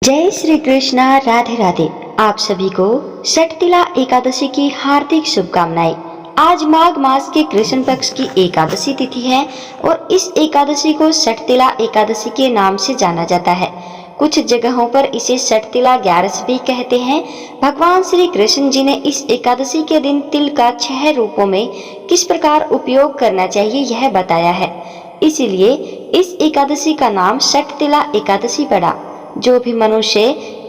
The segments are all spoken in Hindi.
जय श्री कृष्णा। राधे राधे। आप सभी को षटतिला एकादशी की हार्दिक शुभकामनाएं। आज माघ मास के कृष्ण पक्ष की एकादशी तिथि है और इस एकादशी को षटतिला एकादशी के नाम से जाना जाता है। कुछ जगहों पर इसे षटतिला 11 भी कहते हैं। भगवान श्री कृष्ण जी ने इस एकादशी के दिन तिल का 6 रूपों में किस प्रकार उपयोग करना चाहिए यह बताया है, इसीलिए इस एकादशी का नाम षटतिला एकादशी पड़ा। जो भी मनुष्य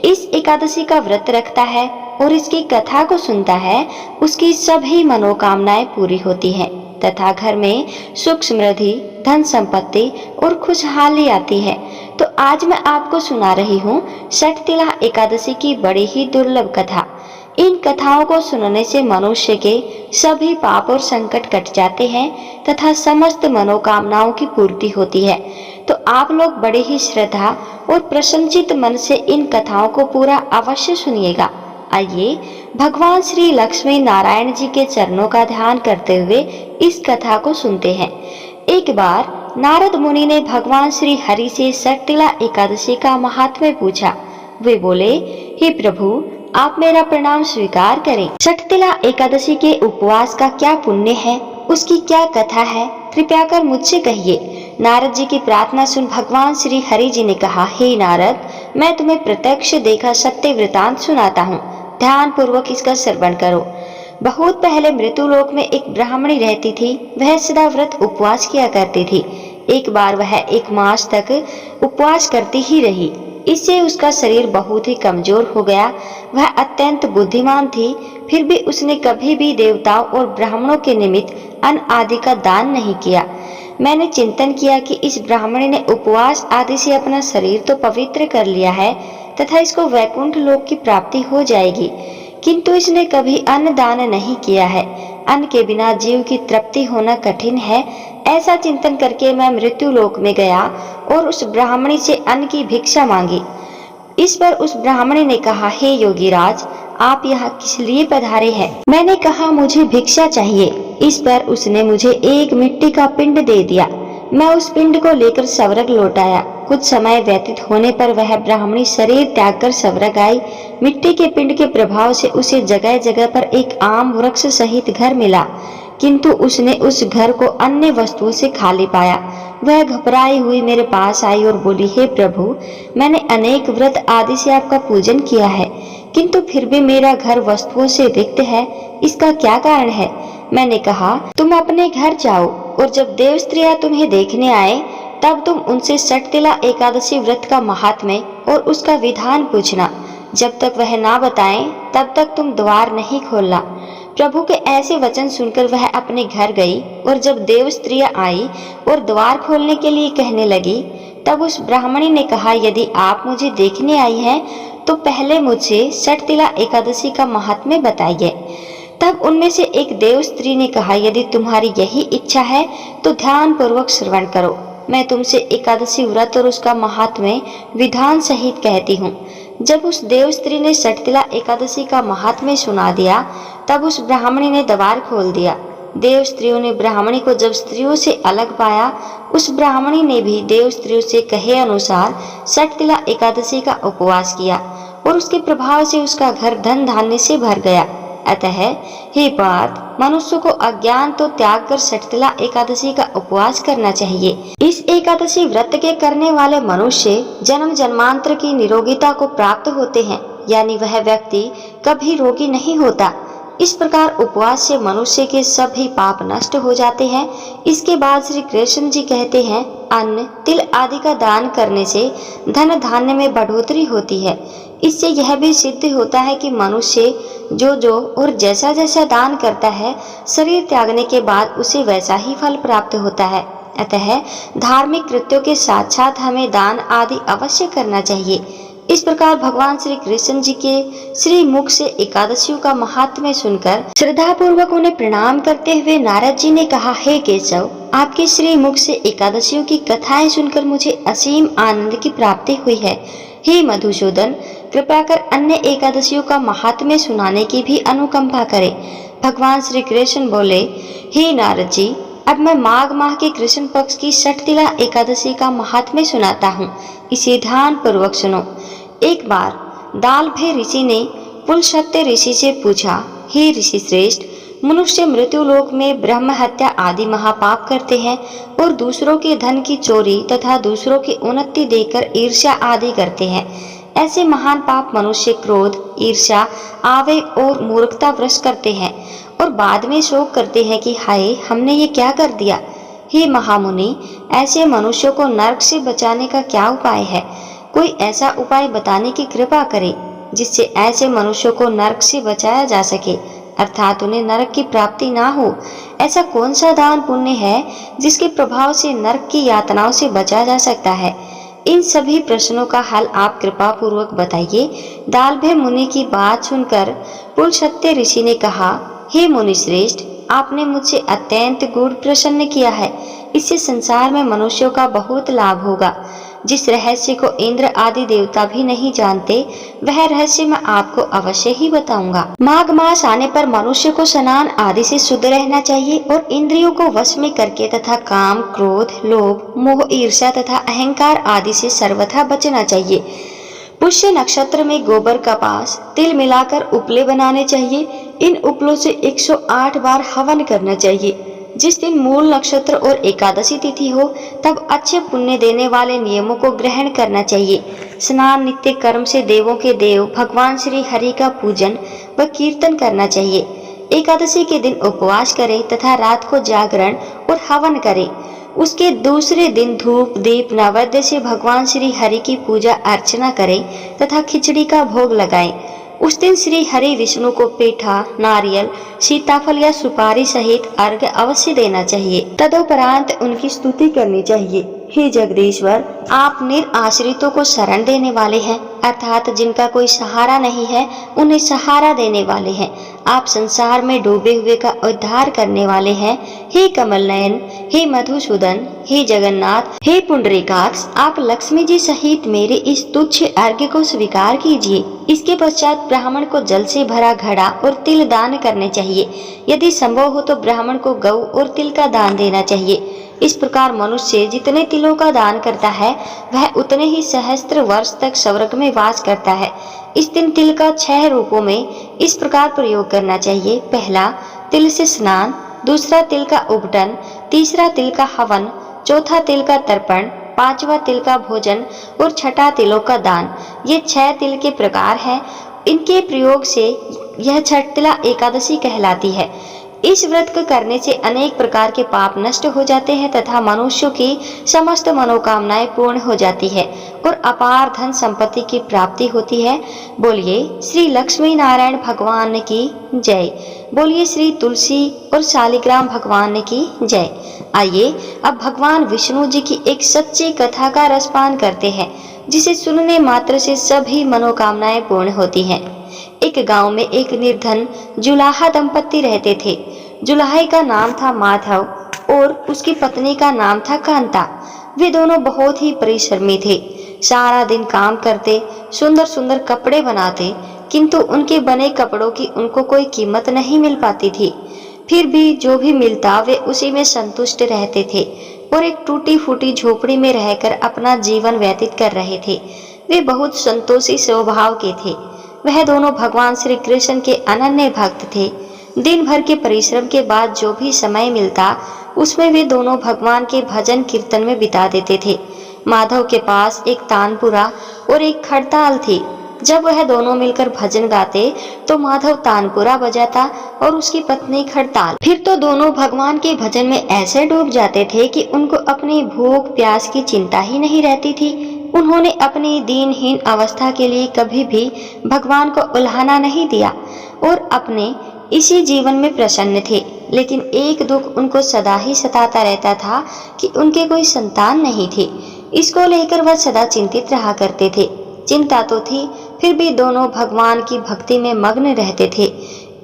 इस एकादशी का व्रत रखता है और इसकी कथा को सुनता है, उसकी सभी मनोकामनाएं पूरी होती हैं तथा घर में सुख समृद्धि, धन संपत्ति और खुशहाली आती है। तो आज मैं आपको सुना रही हूँ षटतिला एकादशी की बड़ी ही दुर्लभ कथा। इन कथाओं को सुनने से मनुष्य के सभी पाप और संकट कट जाते हैं तथा समस्त मनोकामनाओं की पूर्ति होती है। तो आप लोग बड़े ही श्रद्धा और प्रसन्नचित मन से इन कथाओं को पूरा अवश्य सुनिएगा। आइए भगवान श्री लक्ष्मी नारायण जी के चरणों का ध्यान करते हुए इस कथा को सुनते हैं। एक बार नारद मुनि ने भगवान श्री हरि से षटतिला एकादशी का महात्म्य पूछा। वे बोले, हे प्रभु, आप मेरा प्रणाम स्वीकार करें। षटतिला एकादशी के उपवास का क्या पुण्य है, उसकी क्या कथा है, कृपया कर मुझसे कहिए। नारद जी की प्रार्थना सुन भगवान श्री हरि जी ने कहा, हे नारद, मैं तुम्हें प्रत्यक्ष देखा सत्य वृतांत सुनाता हूँ, ध्यान पूर्वक इसका श्रवण करो। बहुत पहले मृत्युलोक में एक ब्राह्मणी रहती थी। वह सदा व्रत उपवास किया करती थी। एक बार वह 1 मास तक उपवास करती ही रही। इससे उसका शरीर बहुत ही कमजोर हो गया। वह अत्यंत बुद्धिमान थी, फिर भी उसने कभी भी देवताओं और ब्राह्मणों के निमित्त अन्न आदि का दान नहीं किया। मैंने चिंतन किया कि इस ब्राह्मणी ने उपवास आदि से अपना शरीर तो पवित्र कर लिया है तथा इसको वैकुंठ लोक की प्राप्ति हो जाएगी, किंतु इसने कभी अन्न दान नहीं किया है। अन्न के बिना जीव की तृप्ति होना कठिन है। ऐसा चिंतन करके मैं मृत्यु लोक में गया और उस ब्राह्मणी से अन्न की भिक्षा मांगी। इस पर उस ब्राह्मणी ने कहा, हे योगीराज, आप यहाँ किस लिए पधारे हैं? मैंने कहा, मुझे भिक्षा चाहिए। इस पर उसने मुझे एक मिट्टी का पिंड दे दिया। मैं उस पिंड को लेकर स्वर्ग लौट आया। कुछ समय व्यतीत होने पर वह ब्राह्मणी शरीर त्याग कर स्वर्ग आई। मिट्टी के पिंड के प्रभाव से उसे जगह जगह पर एक आम वृक्ष सहित घर मिला, किंतु उसने उस घर को अन्य वस्तुओं से खाली पाया। वह घबराई हुई मेरे पास आई और बोली, हे प्रभु, मैंने अनेक व्रत आदि से आपका पूजन किया है, किंतु फिर भी मेरा घर वस्तुओं से रिक्त है। इसका क्या कारण है? मैंने कहा, तुम अपने घर जाओ और जब देव स्त्रियां तुम्हें देखने आए तब तुम उनसे षटतिला एकादशी व्रत का महात्म्य और उसका विधान पूछना। जब तक वह ना बताएं तब तक तुम द्वार नहीं खोलना। प्रभु के ऐसे वचन सुनकर वह अपने घर गई और जब देव स्त्रियां आई और द्वार खोलने के लिए कहने लगी, तब उस ब्राह्मणी ने कहा, यदि आप मुझे देखने आई हैं तो पहले मुझे षटतिला एकादशी का महात्म्य बताइए। तब उनमें से एक देव स्त्री ने कहा, यदि तुम्हारी यही इच्छा है तो ध्यान पूर्वक श्रवण करो। मैं तुमसे एकादशी व्रत और उसका महात्म्य विधान सहित कहती हूँ। जब उस देव स्त्री ने षटतिला एकादशी का महात्म्य सुना दिया, तब उस ब्राह्मणी ने द्वार खोल दिया। देव स्त्रियों ने ब्राह्मणी को जब स्त्रियों से अलग पाया, उस ब्राह्मणी ने भी देव स्त्रियों से कहे अनुसार षटतिला एकादशी का उपवास किया और उसके प्रभाव से उसका घर धन धान्य से भर गया। अतः हे पार्थ, मनुष्य को अज्ञान तो त्याग कर षटतिला एकादशी का उपवास करना चाहिए। इस एकादशी व्रत के करने वाले मनुष्य जन्म जन्मांतर की निरोगिता को प्राप्त होते हैं, यानी वह व्यक्ति कभी रोगी नहीं होता। इस प्रकार उपवास से मनुष्य के सभी पाप नष्ट हो जाते हैं। इसके बाद श्री कृष्ण जी कहते हैं, अन्न तिल आदि का दान करने से धन धान्य में बढ़ोतरी होती है। इससे यह भी सिद्ध होता है कि मनुष्य जो और जैसा जैसा दान करता है, शरीर त्यागने के बाद उसे वैसा ही फल प्राप्त होता है। अतः धार्मिक कृत्यों के साथ साथ हमें दान आदि अवश्य करना चाहिए। इस प्रकार भगवान श्री कृष्ण जी के श्री मुख से एकादशियों का महात्म्य सुनकर श्रद्धा पूर्वक उन्हें प्रणाम करते हुए नारद जी ने कहा, हे केशव, आपके श्री मुख से एकादशियों की कथाएं सुनकर मुझे असीम आनंद की प्राप्ति हुई है। हे मधुसूदन, कृपया कर अन्य एकादशियों का महात्म्य सुनाने की भी अनुकंपा करें। भगवान श्री कृष्ण बोले, हे नारद जी, अब मैं माघ माह के कृष्ण पक्ष की षटतिला एकादशी का महात्म्य सुनाता हूँ। इसे ध्यान पूर्वक सुनो। एक बार दालभे ऋषि ने पुलस्त्य ऋषि से पूछा, हे ऋषि श्रेष्ठ, मनुष्य मृत्यु लोक में ब्रह्म हत्या आदि महापाप करते हैं और दूसरों के धन की चोरी तथा दूसरों की उन्नति देकर ईर्ष्या आदि करते हैं। ऐसे महान पाप मनुष्य क्रोध, ईर्ष्या, आवेग और मूर्खता वश करते हैं और बाद में शोक करते हैं कि हाय, हमने ये क्या कर दिया। हे महामुनि, ऐसे मनुष्यों को नरक से बचाने का क्या उपाय है? कोई ऐसा उपाय बताने की कृपा करे जिससे ऐसे मनुष्यों को नरक से बचाया जा सके, अर्थात उन्हें नरक की प्राप्ति ना हो। ऐसा कौन सा दान पुण्य है जिसके प्रभाव से नरक की यातनाओं से बचा जा सकता है? इन सभी प्रश्नों का हल आप कृपा पूर्वक बताइए। दालभे मुनि की बात सुनकर पुलस्त्य ऋषि ने कहा, हे मुनि श्रेष्ठ, आपने मुझसे अत्यंत गूढ़ प्रश्न किया है। इससे संसार में मनुष्यों का बहुत लाभ होगा। जिस रहस्य को इंद्र आदि देवता भी नहीं जानते, वह रहस्य मैं आपको अवश्य ही बताऊंगा। माघ मास आने पर मनुष्य को स्नान आदि से शुद्ध रहना चाहिए और इंद्रियों को वश में करके तथा काम, क्रोध, लोभ, मोह, ईर्ष्या तथा अहंकार आदि से सर्वथा बचना चाहिए। पुष्य नक्षत्र में गोबर, कपास, तिल मिलाकर उपले बनाने चाहिए। इन उपलों से 108 बार हवन करना चाहिए। जिस दिन मूल नक्षत्र और एकादशी तिथि हो, तब अच्छे पुण्य देने वाले नियमों को ग्रहण करना चाहिए। स्नान, नित्य कर्म से देवों के देव भगवान श्री हरि का पूजन व कीर्तन करना चाहिए। एकादशी के दिन उपवास करें तथा रात को जागरण और हवन करें। उसके दूसरे दिन धूप, दीप, नैवेद्य से भगवान श्री हरि की पूजा अर्चना करें तथा खिचड़ी का भोग लगाएं। उस दिन श्री हरि विष्णु को पेठा, नारियल, सीताफल या सुपारी सहित अर्घ्य अवश्य देना चाहिए। तदुपरांत उनकी स्तुति करनी चाहिए। हे जगदीश्वर, आप निराश्रितों को शरण देने वाले हैं, अर्थात जिनका कोई सहारा नहीं है उन्हें सहारा देने वाले हैं। आप संसार में डूबे हुए का उद्धार करने वाले हैं। हे कमल नयन, हे मधुसूदन, हे जगन्नाथ, हे पुंडरीकाक्ष, आप लक्ष्मी जी सहित मेरे इस तुच्छ अर्घ्य को स्वीकार कीजिए। इसके पश्चात ब्राह्मण को जल से भरा घड़ा और तिल दान करने चाहिए। यदि संभव हो तो ब्राह्मण को गौ और तिल का दान देना चाहिए। इस प्रकार मनुष्य जितने तिलों का दान करता है, वह उतने ही सहस्त्र वर्ष तक स्वर्ग में वास करता है। इस दिन तिल का 6 रूपों में इस प्रकार प्रयोग करना चाहिए। पहला, तिल से स्नान। दूसरा, तिल का उबटन। तीसरा, तिल का हवन। चौथा, तिल का तर्पण। पांचवा, तिल का भोजन और छठा, तिलों का दान। ये 6 तिल के प्रकार हैं। इनके प्रयोग से यह छठतिला एकादशी कहलाती है। इस व्रत को करने से अनेक प्रकार के पाप नष्ट हो जाते हैं तथा मनुष्यों की समस्त मनोकामनाएं पूर्ण हो जाती है और अपार धन संपत्ति की प्राप्ति होती है। बोलिए श्री लक्ष्मी नारायण भगवान की जय। बोलिए श्री तुलसी और शालिग्राम भगवान की जय। आइए अब भगवान विष्णु जी की एक सच्ची कथा का रसपान करते हैं, जिसे सुनने मात्र से सभी मनोकामनाएं पूर्ण होती हैं। एक गांव में एक निर्धन जुलाहा दंपत्ति रहते थे। जुलाहे का नाम था माधव और उसकी पत्नी का नाम था कांता। वे दोनों बहुत ही परिश्रमी थे। सारा दिन काम करते, सुंदर सुंदर कपड़े बनाते, किंतु उनके बने कपड़ों की उनको कोई कीमत नहीं मिल पाती थी। फिर भी जो भी मिलता वे उसी में संतुष्ट रहते थे और एक टूटी फूटी झोपड़ी में रहकर अपना जीवन व्यतीत कर रहे थे। वे बहुत संतोषी स्वभाव के थे। वह दोनों भगवान श्री कृष्ण के अनन्य भक्त थे। दिन भर के परिश्रम के बाद जो भी समय मिलता उसमें वे दोनों भगवान के भजन कीर्तन में बिता देते थे। माधव के पास एक तानपुरा और एक खड़ताल थी। जब वह दोनों मिलकर भजन गाते तो माधव तानपुरा बजाता और उसकी पत्नी खड़ताल। फिर तो दोनों भगवान के भजन में ऐसे डूब जाते थे कि उनको अपनी भूख प्यास की चिंता ही नहीं रहती थी। उन्होंने अपनी दीनहीन अवस्था के लिए कभी भी भगवान को उल्हाना नहीं दिया और अपने इसी जीवन में प्रसन्न थे। लेकिन एक दुख उनको सदा ही सताता रहता था कि उनके कोई संतान नहीं थी। इसको लेकर वह सदा चिंतित रहा करते थे। चिंता तो थी, फिर भी दोनों भगवान की भक्ति में मग्न रहते थे।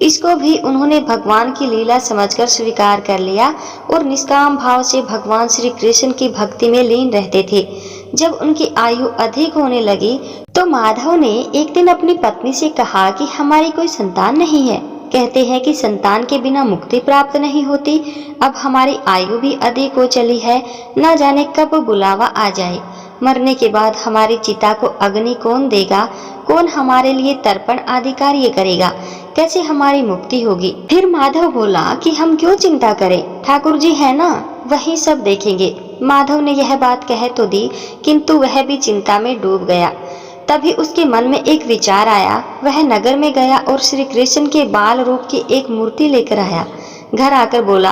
इसको भी उन्होंने भगवान की लीला समझकर स्वीकार कर लिया और निष्काम भाव से भगवान श्री कृष्ण की भक्ति में लीन रहते थे। जब उनकी आयु अधिक होने लगी तो माधव ने एक दिन अपनी पत्नी से कहा कि हमारी कोई संतान नहीं है। कहते हैं कि संतान के बिना मुक्ति प्राप्त नहीं होती। अब हमारी आयु भी अधिक हो चली है, न जाने कब बुलावा आ जाए। मरने के बाद हमारी चिता को अग्नि कौन देगा, कौन हमारे लिए तर्पण आदि कार्य करेगा, कैसे हमारी मुक्ति होगी। फिर माधव बोला कि हम क्यों चिंता करें, ठाकुर जी है ना, वही सब देखेंगे। माधव ने यह बात कह तो दी, किंतु वह भी चिंता में डूब गया। तभी उसके मन में एक विचार आया। वह नगर में गया और श्री कृष्ण के बाल रूप की एक मूर्ति लेकर आया। घर आकर बोला,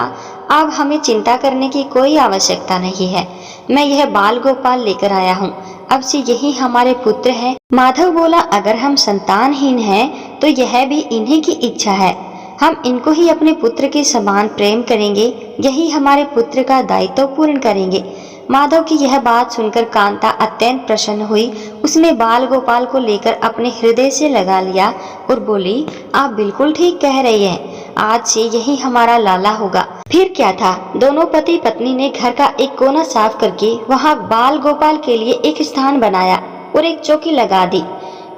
अब हमें चिंता करने की कोई आवश्यकता नहीं है, मैं यह बाल गोपाल लेकर आया हूँ, अब से यही हमारे पुत्र है। माधव बोला, अगर हम संतानहीन हैं तो यह भी इन्हीं की इच्छा है, हम इनको ही अपने पुत्र के समान प्रेम करेंगे, यही हमारे पुत्र का दायित्व पूर्ण करेंगे। माधव की यह बात सुनकर कांता अत्यंत प्रसन्न हुई। उसने बाल गोपाल को लेकर अपने हृदय से लगा लिया और बोली, आप बिल्कुल ठीक कह रही हैं, आज से यही हमारा लाला होगा। फिर क्या था, दोनों पति पत्नी ने घर का एक कोना साफ करके वहां बाल गोपाल के लिए एक स्थान बनाया और एक चौकी लगा दी।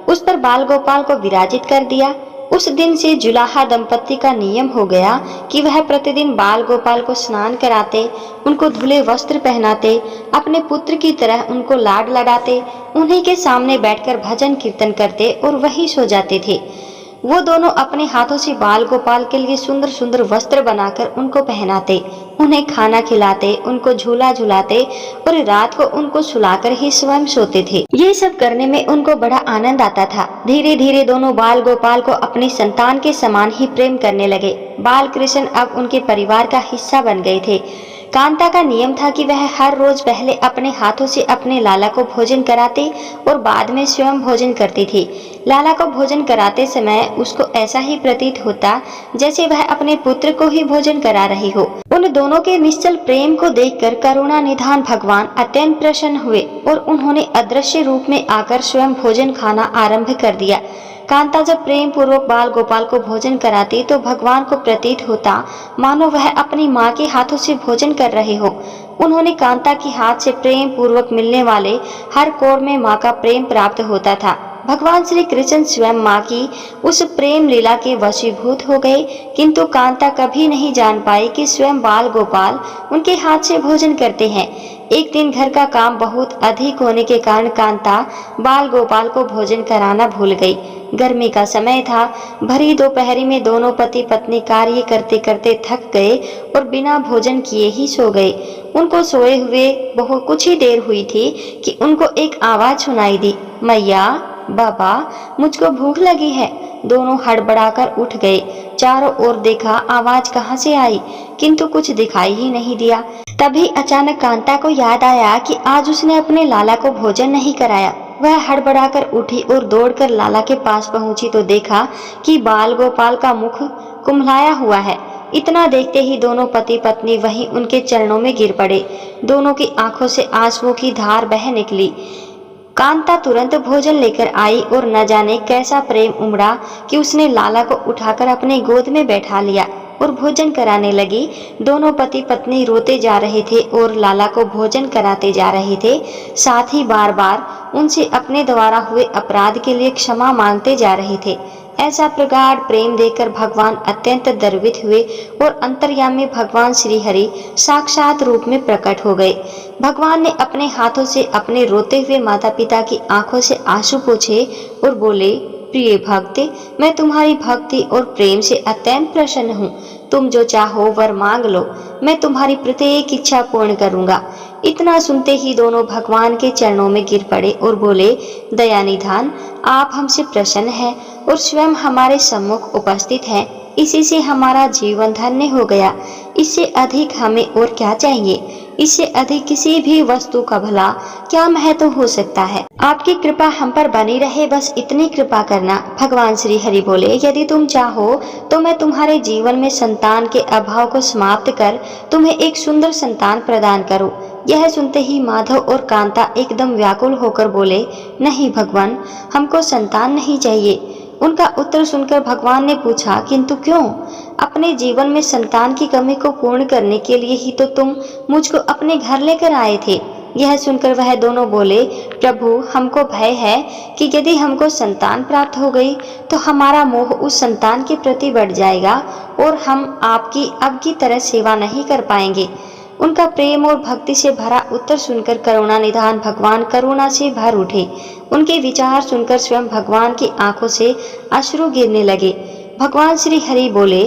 उस पर बाल गोपाल को विराजित कर दिया। उस दिन से जुलाहा दंपत्ति का नियम हो गया कि वह प्रतिदिन बाल गोपाल को स्नान कराते, उनको धुले वस्त्र पहनाते, अपने पुत्र की तरह उनको लाड लडाते, उन्हीं के सामने बैठकर भजन कीर्तन करते और वही सो जाते थे। वो दोनों अपने हाथों से बाल गोपाल के लिए सुंदर सुंदर वस्त्र बनाकर उनको पहनाते, उन्हें खाना खिलाते, उनको झूला झुलाते और रात को उनको सुलाकर ही स्वयं सोते थे। ये सब करने में उनको बड़ा आनंद आता था। धीरे धीरे दोनों बाल गोपाल को अपनी संतान के समान ही प्रेम करने लगे। बाल कृष्ण अब उनके परिवार का हिस्सा बन गए थे। कांता का नियम था कि वह हर रोज पहले अपने हाथों से अपने लाला को भोजन कराते और बाद में स्वयं भोजन करती थी। लाला को भोजन कराते समय उसको ऐसा ही प्रतीत होता जैसे वह अपने पुत्र को ही भोजन करा रही हो। उन दोनों के निश्चल प्रेम को देखकर करुणा निधान भगवान अत्यंत प्रसन्न हुए और उन्होंने अदृश्य रूप में आकर स्वयं भोजन खाना आरंभ कर दिया। कांता जब प्रेम पूर्वक बाल गोपाल को भोजन कराती तो भगवान को प्रतीत होता मानो वह अपनी माँ के हाथों से भोजन कर रहे हो। उन्होंने कांता के हाथ से प्रेम पूर्वक मिलने वाले हर कोर में माँ का प्रेम प्राप्त होता था। भगवान श्री कृष्ण स्वयं माँ की उस प्रेम लीला के वशीभूत हो गए, किंतु कांता कभी नहीं जान पाई कि स्वयं बाल गोपाल उनके हाथ से भोजन करते हैं। एक दिन घर का काम बहुत अधिक होने के कारण कांता बाल गोपाल को भोजन कराना भूल गई। गर्मी का समय था। भरी दोपहरी में दोनों पति पत्नी कार्य करते करते थक गए और बिना भोजन किए ही सो गए। उनको सोए हुए बहुत कुछ ही देर हुई थी कि उनको एक आवाज सुनाई दी, मैया, बाबा, मुझको भूख लगी है। दोनों हड़बड़ाकर उठ गए। चारों ओर देखा आवाज कहाँ से आई, किंतु कुछ दिखाई ही नहीं दिया। तभी अचानक कांता को याद आया कि आज उसने अपने लाला को भोजन नहीं कराया। वह हड़बड़ाकर उठी और दौड़कर लाला के पास पहुंची तो देखा कि बाल गोपाल का मुख कुम्हलाया हुआ है। इतना देखते ही दोनों पति पत्नी वहीं उनके चरणों में गिर पड़े। दोनों की आंखों से आंसुओं की धार बह निकली। कांता तुरंत भोजन लेकर आई और न जाने कैसा प्रेम उमड़ा कि उसने लाला को उठाकर अपने गोद में बैठा लिया और भोजन कराने लगी। दोनों पति पत्नी रोते जा रहे थे और लाला को भोजन कराते जा रहे थे, साथ ही बार बार उनसे अपने द्वारा हुए अपराध के लिए क्षमा मांगते जा रहे थे। ऐसा प्रगाढ़ प्रेम देखकर भगवान अत्यंत गर्वित हुए और अंतर्यामी भगवान श्री हरि साक्षात रूप में प्रकट हो गए। भगवान ने अपने हाथों से अपने रोते हुए माता पिता की आंखों से आंसू पोंछे और बोले, प्रिय भक्त, मैं तुम्हारी भक्ति और प्रेम से अत्यंत प्रसन्न हूँ। तुम जो चाहो वर मांग लो, मैं तुम्हारी प्रत्येक इच्छा पूर्ण करूँगा। इतना सुनते ही दोनों भगवान के चरणों में गिर पड़े और बोले, दयानिधान, आप हमसे प्रसन्न हैं और स्वयं हमारे सम्मुख उपस्थित हैं। इसी से हमारा जीवन धन्य हो गया। इससे अधिक हमें और क्या चाहिए? इससे अधिक किसी भी वस्तु का भला क्या महत्व हो सकता है? आपकी कृपा हम पर बनी रहे, बस इतनी कृपा करना। भगवान श्री हरि बोले, यदि तुम चाहो तो मैं तुम्हारे जीवन में संतान के अभाव को समाप्त कर तुम्हें एक सुंदर संतान प्रदान करूं। यह सुनते ही माधव और कांता एकदम व्याकुल होकर बोले, नहीं भगवान, हमको संतान नहीं चाहिए। उनका उत्तर सुनकर भगवान ने पूछा, किंतु क्यों? अपने जीवन में संतान की कमी को पूर्ण करने के लिए ही तो तुम मुझको अपने घर लेकर आए थे। यह सुनकर वह दोनों बोले, प्रभु, हमको भय है कि यदि हमको संतान प्राप्त हो गई तो हमारा मोह उस संतान के प्रति बढ़ जाएगा और हम आपकी अब की तरह सेवा नहीं कर पाएंगे। उनका प्रेम और भक्ति से भरा उत्तर सुनकर करुणा निधान भगवान करुणा से भर उठे। उनके विचार सुनकर स्वयं भगवान की आंखों से अश्रु गिरने लगे। भगवान श्री हरि बोले,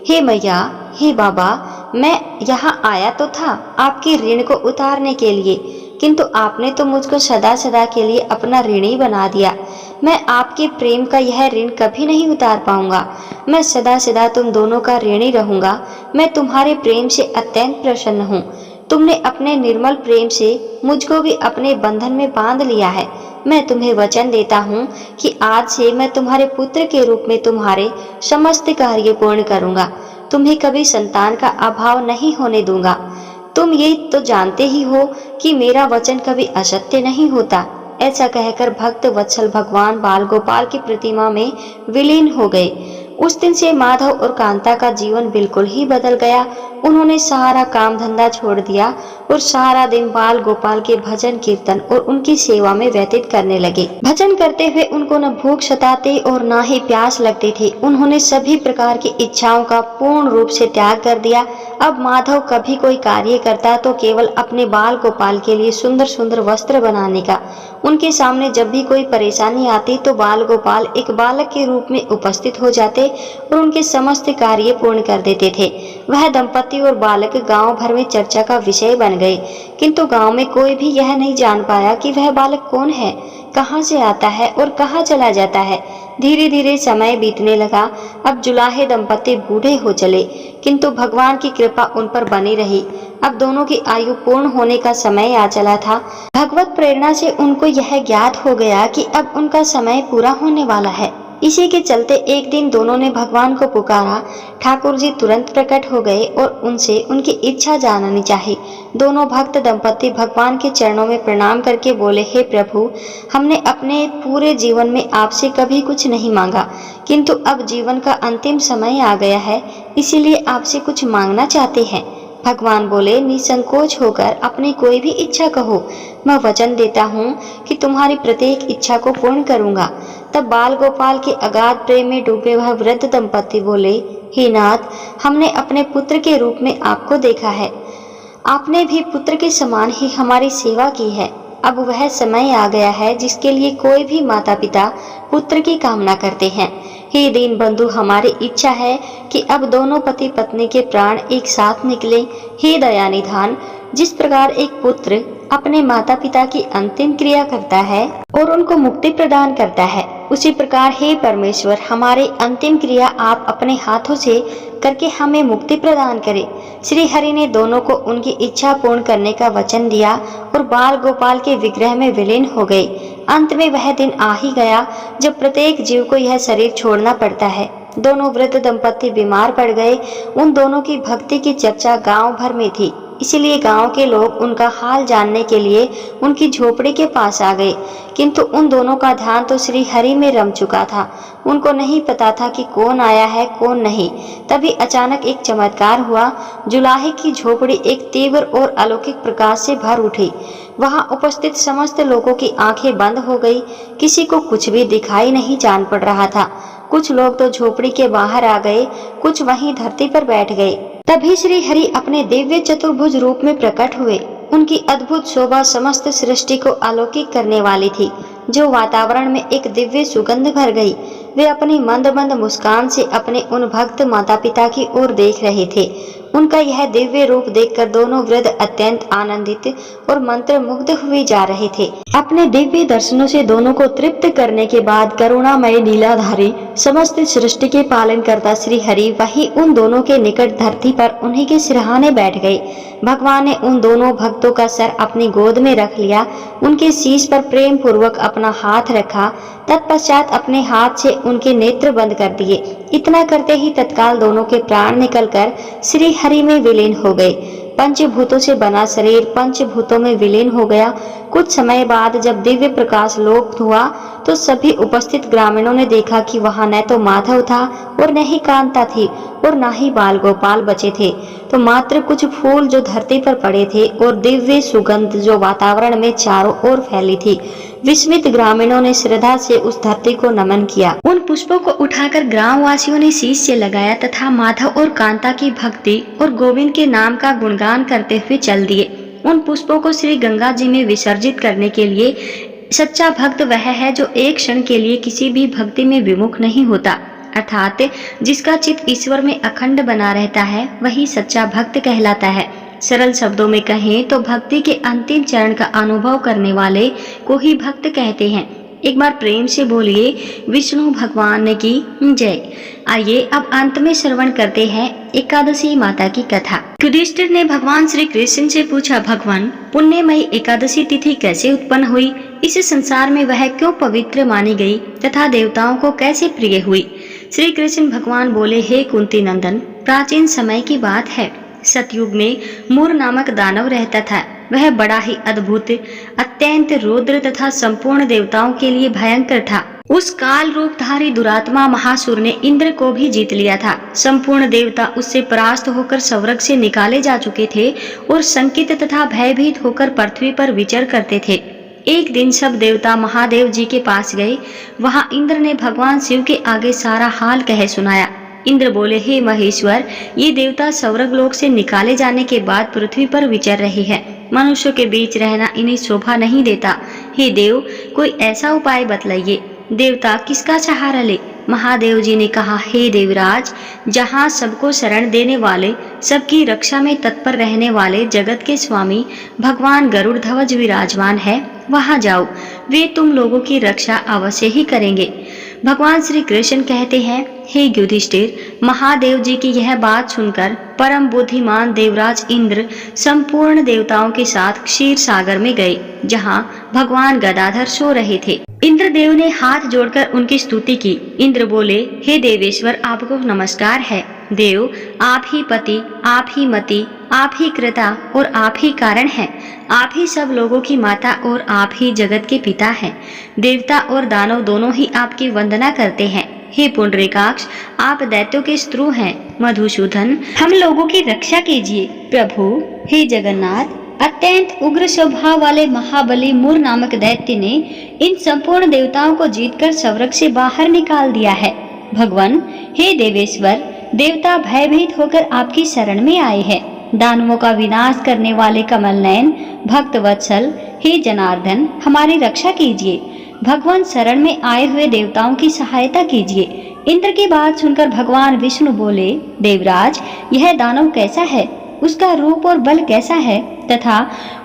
हे मैया, हे बाबा, मैं यहाँ आया तो था आपके ऋण को उतारने के लिए, किंतु आपने तो मुझको सदा सदा के लिए अपना ऋणी बना दिया। मैं आपके प्रेम का यह ऋण कभी नहीं उतार पाऊंगा। मैं सदा सदा तुम दोनों का ऋणी रहूंगा। मैं तुम्हारे प्रेम से अत्यंत प्रसन्न हूँ। तुमने अपने निर्मल प्रेम से मुझको भी अपने बंधन में बांध लिया है। मैं तुम्हें वचन देता हूँ कि आज से मैं तुम्हारे पुत्र के रूप में तुम्हारे समस्त कार्य पूर्ण करूंगा। तुम्हें कभी संतान का अभाव नहीं होने दूंगा। तुम ये तो जानते ही हो कि मेरा वचन कभी असत्य नहीं होता। ऐसा कहकर भक्त वत्सल भगवान बाल गोपाल की प्रतिमा में विलीन हो गए। उस दिन से माधव और कांता का जीवन बिल्कुल ही बदल गया। उन्होंने सारा काम धंधा छोड़ दिया और सारा दिन बाल गोपाल के भजन कीर्तन और उनकी सेवा में व्यतीत करने लगे। भजन करते हुए उनको न भूख सताते और न ही प्यास लगते थे। उन्होंने सभी प्रकार की इच्छाओं का पूर्ण रूप से त्याग कर दिया। अब माधव कभी कोई कार्य करता तो केवल अपने बाल गोपाल के लिए सुंदर सुंदर वस्त्र बनाने का। उनके सामने जब भी कोई परेशानी आती तो बाल गोपाल एक बालक के रूप में उपस्थित हो जाते और उनके समस्त कार्य पूर्ण कर देते थे। वह दंपति और बालक गांव भर में चर्चा का विषय बन गए, किंतु गांव में कोई भी यह नहीं जान पाया कि वह बालक कौन है, कहां से आता है और कहां चला जाता है। धीरे धीरे समय बीतने लगा। अब जुलाहे दंपति बूढ़े हो चले, किंतु भगवान की कृपा उन पर बनी रही। अब दोनों की आयु पूर्ण होने का समय आ चला था। भगवत प्रेरणा से उनको यह ज्ञात हो गया कि अब उनका समय पूरा होने वाला है। इसी के चलते एक दिन दोनों ने भगवान को पुकारा। ठाकुर जी तुरंत प्रकट हो गए और उनसे उनकी इच्छा जाननी चाहिए। दोनों भक्त दंपति भगवान के चरणों में प्रणाम करके बोले, हे प्रभु, हमने अपने पूरे जीवन में आपसे कभी कुछ नहीं मांगा, किंतु अब जीवन का अंतिम समय आ गया है, इसीलिए आपसे कुछ मांगना चाहते हैं। भगवान बोले, निसंकोच होकर अपनी कोई भी इच्छा कहो, मैं वचन देता हूँ कि तुम्हारी प्रत्येक इच्छा को पूर्ण करूंगा। तब बाल गोपाल के अगाध प्रेम में डूबे वह वृद्ध दंपति बोले, हे नाथ, हमने अपने पुत्र के रूप में आपको देखा है। आपने भी पुत्र के समान ही हमारी सेवा की है। अब वह समय आ गया है जिसके लिए कोई भी माता पिता पुत्र की कामना करते हैं। हे दीन बंधु, हमारी इच्छा है कि अब दोनों पति पत्नी के प्राण एक साथ निकले। हे दया निधान, जिस प्रकार एक पुत्र अपने माता पिता की अंतिम क्रिया करता है और उनको मुक्ति प्रदान करता है, उसी प्रकार हे परमेश्वर, हमारी अंतिम क्रिया आप अपने हाथों से करके हमें मुक्ति प्रदान करें। श्री हरि ने दोनों को उनकी इच्छा पूर्ण करने का वचन दिया और बाल गोपाल के विग्रह में विलीन हो गए। अंत में वह दिन आ ही गया जब प्रत्येक जीव को यह शरीर छोड़ना पड़ता है। दोनों वृद्ध दंपति बीमार पड़ गए। उन दोनों की भक्ति की चर्चा गांव भर में थी, इसीलिए गांव के लोग उनका हाल जानने के लिए उनकी झोपड़ी के पास आ गए, किंतु उन दोनों का ध्यान तो श्री हरि में रम चुका था। उनको नहीं पता था कि कौन आया है कौन नहीं। तभी अचानक एक चमत्कार हुआ। जुलाहे की झोपड़ी एक तीव्र और अलौकिक प्रकाश से भर उठी। वहां उपस्थित समस्त लोगों की आंखें बंद हो गई। किसी को कुछ भी दिखाई नहीं जान पड़ रहा था। कुछ लोग तो झोपड़ी के बाहर आ गए, कुछ वहीं धरती पर बैठ गए। तभी श्री हरि अपने दिव्य चतुर्भुज रूप में प्रकट हुए। उनकी अद्भुत शोभा समस्त सृष्टि को अलौकिक करने वाली थी, जो वातावरण में एक दिव्य सुगंध भर गई। वे अपनी मंद मंद मुस्कान से अपने उन भक्त माता पिता की ओर देख रहे थे। उनका यह दिव्य रूप देखकर दोनों वृद्ध अत्यंत आनंदित और मंत्र मुग्ध हुए जा रहे थे। अपने दिव्य दर्शनों से दोनों को तृप्त करने के बाद करुणामय लीलाधारी समस्त सृष्टि के पालन करता श्री हरि वही उन दोनों के निकट धरती पर उन्हीं के सिरहाने बैठ गए। भगवान ने उन दोनों भक्तों का सर अपनी गोद में रख लिया, उनके शीश पर प्रेम पूर्वक अपना हाथ रखा, तत्पश्चात अपने हाथ से उनके नेत्र बंद कर दिए। इतना करते ही तत्काल दोनों के प्राण निकलकर श्री हरि में विलीन हो गए। पंचभूतों से बना शरीर पंचभूतों में विलीन हो गया। कुछ समय बाद जब दिव्य प्रकाश लोप हुआ तो सभी उपस्थित ग्रामीणों ने देखा कि वहां न तो माधव था और न ही कांता थी और न ही बाल गोपाल बचे थे, तो मात्र कुछ फूल जो धरती पर पड़े थे और दिव्य सुगंध जो वातावरण में चारों ओर फैली थी। विस्मित ग्रामीणों ने श्रद्धा से उस धरती को नमन किया। उन पुष्पों को उठाकर ग्राम वासियों ने शीश से लगाया तथा माधव और कांता की भक्ति और गोविंद के नाम का गुणगान करते हुए चल दिए। उन पुष्पों को श्री गंगा जी में विसर्जित करने के लिए सच्चा भक्त वह है जो एक क्षण के लिए किसी भी भक्ति में विमुख नहीं होता, अर्थात जिसका चित्त ईश्वर में अखंड बना रहता है, वही सच्चा भक्त कहलाता है। सरल शब्दों में कहें तो भक्ति के अंतिम चरण का अनुभव करने वाले को ही भक्त कहते हैं। एक बार प्रेम से बोलिए विष्णु भगवान की जय। आइए अब अंत में श्रवण करते हैं एकादशी माता की कथा। युधिष्ठिर ने भगवान श्री कृष्ण से पूछा, भगवान पुण्यमयी एकादशी तिथि कैसे उत्पन्न हुई? इस संसार में वह क्यों पवित्र मानी गई तथा देवताओं को कैसे प्रिय हुई? श्री कृष्ण भगवान बोले, हे कुंती नंदन, प्राचीन समय की बात है। सतयुग में मूर नामक दानव रहता था। वह बड़ा ही अद्भुत, अत्यंत रौद्र तथा संपूर्ण देवताओं के लिए भयंकर था। उस काल रूपधारी दुरात्मा महासुर ने इंद्र को भी जीत लिया था। संपूर्ण देवता उससे परास्त होकर स्वर्ग से निकाले जा चुके थे और शंकित तथा भयभीत होकर पृथ्वी पर विचर करते थे। एक दिन सब देवता महादेव जी के पास गए। वहां इंद्र ने भगवान शिव के आगे सारा हाल कह सुनाया। इंद्र बोले, हे महेश्वर, ये देवता स्वर्ग लोक से निकाले जाने के बाद पृथ्वी पर विचर रहे हैं। मनुष्यों के बीच रहना इन्हें शोभा नहीं देता। हे देव, कोई ऐसा उपाय बतलाइए। देवता किसका सहारा ले? महादेव जी ने कहा, हे देवराज, जहाँ सबको शरण देने वाले, सबकी रक्षा में तत्पर रहने वाले जगत के स्वामी भगवान गरुड़ ध्वज विराजमान है, वहां जाओ। वे तुम लोगों की रक्षा अवश्य ही करेंगे। भगवान श्री कृष्ण कहते हैं, हे युधिष्ठिर, महादेव जी की यह बात सुनकर परम बुद्धिमान देवराज इंद्र संपूर्ण देवताओं के साथ क्षीर सागर में गए, जहां भगवान गदाधर सो रहे थे। इंद्रदेव ने हाथ जोड़कर उनकी स्तुति की। इंद्र बोले, हे देवेश्वर, आपको नमस्कार है। देव, आप ही पति, आप ही मति, आप ही कृता और आप ही कारण हैं। आप ही सब लोगों की माता और आप ही जगत के पिता हैं। देवता और दानव दोनों ही आपकी वंदना करते हैं। हे पुंडरीकाक्ष, आप दैत्यों के शत्रु हैं। मधुसूदन, हम लोगों की रक्षा कीजिए। प्रभु, हे जगन्नाथ, अत्यंत उग्र स्वभाव वाले महाबली मूर नामक दैत्य ने इन संपूर्ण देवताओं को जीतकर स्वर्ग से बाहर निकाल दिया है। भगवान, हे देवेश्वर, देवता भयभीत होकर आपकी शरण में आए हैं। दानवों का विनाश करने वाले कमल नयन भक्त वत्सल, हे जनार्दन, हमारी रक्षा कीजिए। भगवान शरण में आए हुए देवताओं की सहायता कीजिए। इंद्र की बात सुनकर भगवान विष्णु बोले, देवराज, यह दानव कैसा है? उसका रूप और बल कैसा है तथा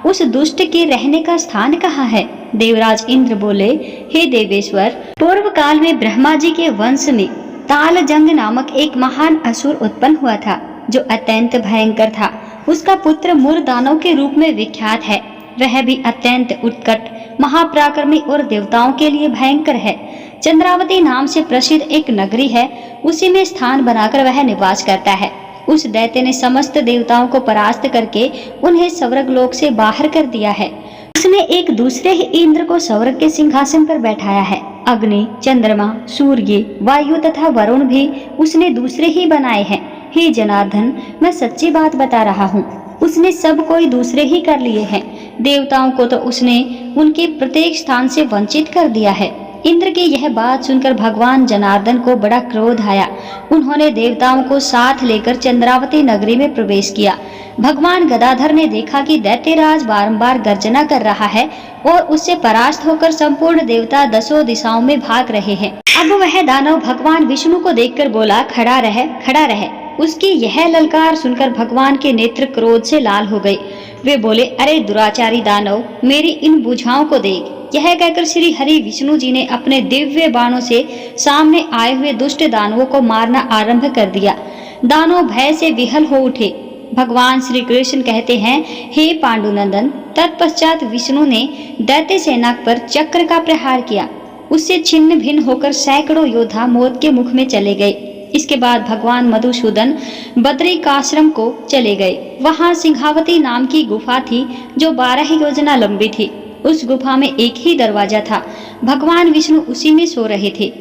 उस दुष्ट के रहने का स्थान कहाँ है? देवराज इंद्र बोले, हे देवेश्वर, पूर्व काल में ब्रह्मा जी के वंश में तालजंग नामक एक महान असुर उत्पन्न हुआ था, जो अत्यंत भयंकर था। उसका पुत्र मूर दानव के रूप में विख्यात है। वह भी अत्यंत उत्कट, महापराक्रमी और देवताओं के लिए भयंकर है। चंद्रावती नाम से प्रसिद्ध एक नगरी है, उसी में स्थान बनाकर वह निवास करता है। उस दैत्य ने समस्त देवताओं को परास्त करके उन्हें स्वर्ग लोक से बाहर कर दिया है। उसने एक दूसरे ही इंद्र को स्वर्ग के सिंहासन पर बैठाया है। अग्नि, चंद्रमा, सूर्य, वायु तथा वरुण भी उसने दूसरे ही बनाए हैं। हे जनार्दन, मैं सच्ची बात बता रहा हूँ। उसने सब कोई दूसरे ही कर लिए हैं। देवताओं को तो उसने उनके प्रत्येक स्थान से वंचित कर दिया है। इंद्र की यह बात सुनकर भगवान जनार्दन को बड़ा क्रोध आया। उन्होंने देवताओं को साथ लेकर चंद्रावती नगरी में प्रवेश किया। भगवान गदाधर ने देखा कि दैत्यराज बारंबार गर्जना कर रहा है और उससे परास्त होकर संपूर्ण देवता दसों दिशाओं में भाग रहे हैं। अब वह दानव भगवान विष्णु को देखकर बोला, खड़ा रह, खड़ा रह। उसकी यह ललकार सुनकर भगवान के नेत्र क्रोध से लाल हो गए। वे बोले, अरे दुराचारी दानव, मेरी इन भुजाओं को देख। यह कहकर श्री हरि विष्णु जी ने अपने दिव्य बाणों से सामने आए हुए दुष्ट दानवों को मारना आरंभ कर दिया। दानव भय से विहल हो उठे। भगवान श्री कृष्ण कहते हैं, हे पांडुनंदन, तत्पश्चात विष्णु ने दैत्य सेना पर चक्र का प्रहार किया। उससे छिन्न भिन्न होकर सैकड़ों योद्धा मौत के मुख में चले गए। इसके बाद भगवान मधुसूदन बद्रिकाश्रम को चले गए। वहां सिंहावती नाम की गुफा थी, जो 12 योजना लंबी थी। उस गुफा में एक ही दरवाजा था। भगवान विष्णु उसी में सो रहे थे।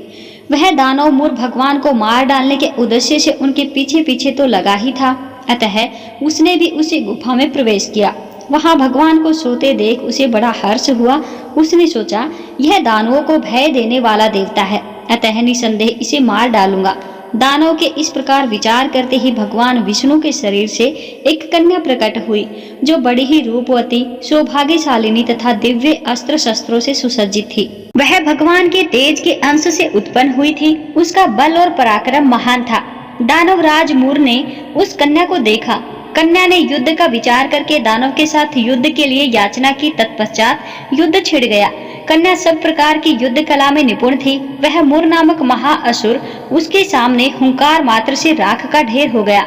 वह दानव मूर भगवान को मार डालने के उद्देश्य से उनके पीछे पीछे तो लगा ही था, अतः उसने भी उसी गुफा में प्रवेश किया। वहां भगवान को सोते देख उसे बड़ा हर्ष हुआ। उसने सोचा, यह दानवों को भय देने वाला देवता है, अतः निसंदेह इसे मार डालूंगा। दानव के इस प्रकार विचार करते ही भगवान विष्णु के शरीर से एक कन्या प्रकट हुई, जो बड़ी ही रूपवती, सौभाग्यशालिनी तथा दिव्य अस्त्र शस्त्रों से सुसज्जित थी। वह भगवान के तेज के अंश से उत्पन्न हुई थी। उसका बल और पराक्रम महान था। दानव राज मूर ने उस कन्या को देखा। कन्या ने युद्ध का विचार करके दानव के साथ युद्ध के लिए याचना की। तत्पश्चात युद्ध छिड़ गया। कन्या सब प्रकार की युद्ध कला में निपुण थी। वह मूर नामक महाअसुर उसके सामने हुंकार मात्र से राख का ढेर हो गया।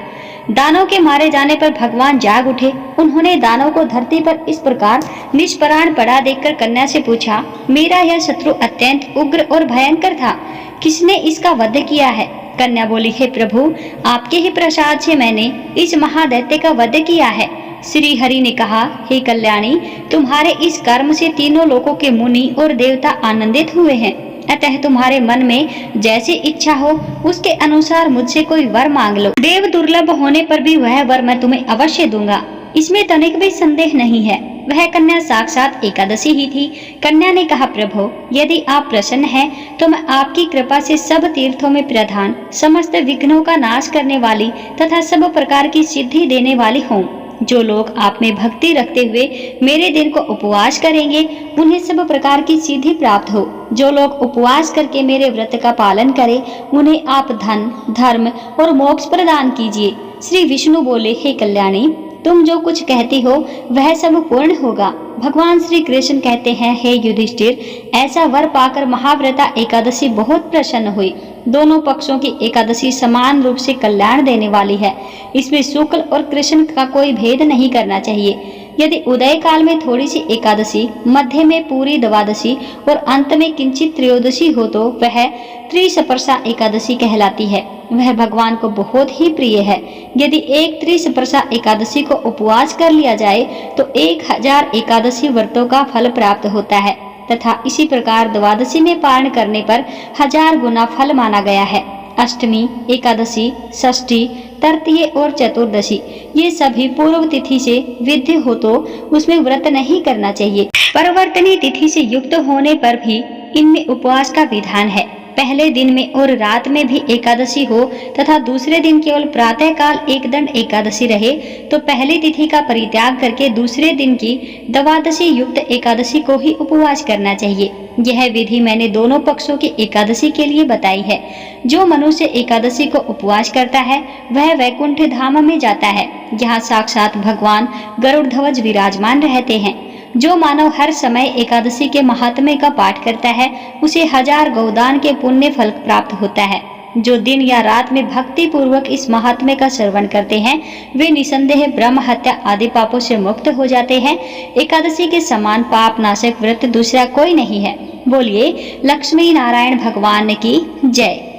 दानव के मारे जाने पर भगवान जाग उठे। उन्होंने दानव को धरती पर इस प्रकार निष्प्राण पड़ा देखकर कन्या से पूछा, मेरा यह शत्रु अत्यंत उग्र और भयंकर था, किसने इसका वध किया है? कन्या बोली, हे प्रभु, आपके ही प्रसाद से मैंने इस महादैत्य का वध किया है। श्री हरि ने कहा, हे कल्याणी, तुम्हारे इस कर्म से तीनों लोकों के मुनि और देवता आनंदित हुए हैं, अतः तुम्हारे मन में जैसी इच्छा हो उसके अनुसार मुझसे कोई वर मांग लो। देव दुर्लभ होने पर भी वह वर मैं तुम्हें अवश्य दूंगा, इसमें तनिक भी संदेह नहीं है। वह कन्या साक्षात एकादशी ही थी। कन्या ने कहा, प्रभु, यदि आप प्रसन्न हैं तो मैं आपकी कृपा से सब तीर्थों में प्रधान, समस्त विघ्नों का नाश करने वाली तथा सब प्रकार की सिद्धि देने वाली हूँ। जो लोग आप में भक्ति रखते हुए मेरे दिन को उपवास करेंगे, उन्हें सब प्रकार की सिद्धि प्राप्त हो। जो लोग उपवास करके मेरे व्रत का पालन करें, उन्हें आप धन, धर्म और मोक्ष प्रदान कीजिए। श्री विष्णु बोले, हे कल्याणी, तुम जो कुछ कहती हो वह सब पूर्ण होगा। भगवान श्री कृष्ण कहते हैं, हे युधिष्ठिर, ऐसा वर पाकर महाव्रता एकादशी बहुत प्रसन्न हुई। दोनों पक्षों की एकादशी समान रूप से कल्याण देने वाली है। इसमें शुक्ल और कृष्ण का कोई भेद नहीं करना चाहिए। यदि उदय काल में थोड़ी सी एकादशी, मध्य में पूरी द्वादशी और अंत में किंचित त्रयोदशी हो तो वह त्रिसपर्शा एकादशी कहलाती है। वह भगवान को बहुत ही प्रिय है। यदि एक त्रिसपर्शा एकादशी को उपवास कर लिया जाए तो 1000 एकादशी व्रतों का फल प्राप्त होता है तथा इसी प्रकार द्वादशी में पारण करने पर 1000 गुना फल माना गया है। अष्टमी, एकादशी, षष्ठी, तृतीय और चतुर्दशी ये सभी पूर्व तिथि से विधि हो तो उसमें व्रत नहीं करना चाहिए। परिवर्तनीय तिथि से युक्त होने पर भी इनमें उपवास का विधान है। पहले दिन में और रात में भी एकादशी हो तथा दूसरे दिन केवल प्रातः काल एक दंड एकादशी रहे तो पहली तिथि का परित्याग करके दूसरे दिन की द्वादशी युक्त एकादशी को ही उपवास करना चाहिए। यह विधि मैंने दोनों पक्षों की एकादशी के लिए बताई है। जो मनुष्य एकादशी को उपवास करता है वह वैकुंठ धाम में जाता है, जहाँ साक्षात भगवान गरुड़ ध्वज विराजमान रहते हैं। जो मानव हर समय एकादशी के महात्म्य का पाठ करता है उसे 1000 गौदान के पुण्य फल प्राप्त होता है। जो दिन या रात में भक्ति पूर्वक इस महात्म्य का श्रवण करते हैं वे निसंदेह ब्रह्म हत्या आदि पापों से मुक्त हो जाते हैं। एकादशी के समान पाप नाशक व्रत दूसरा कोई नहीं है। बोलिए लक्ष्मी नारायण भगवान की जय।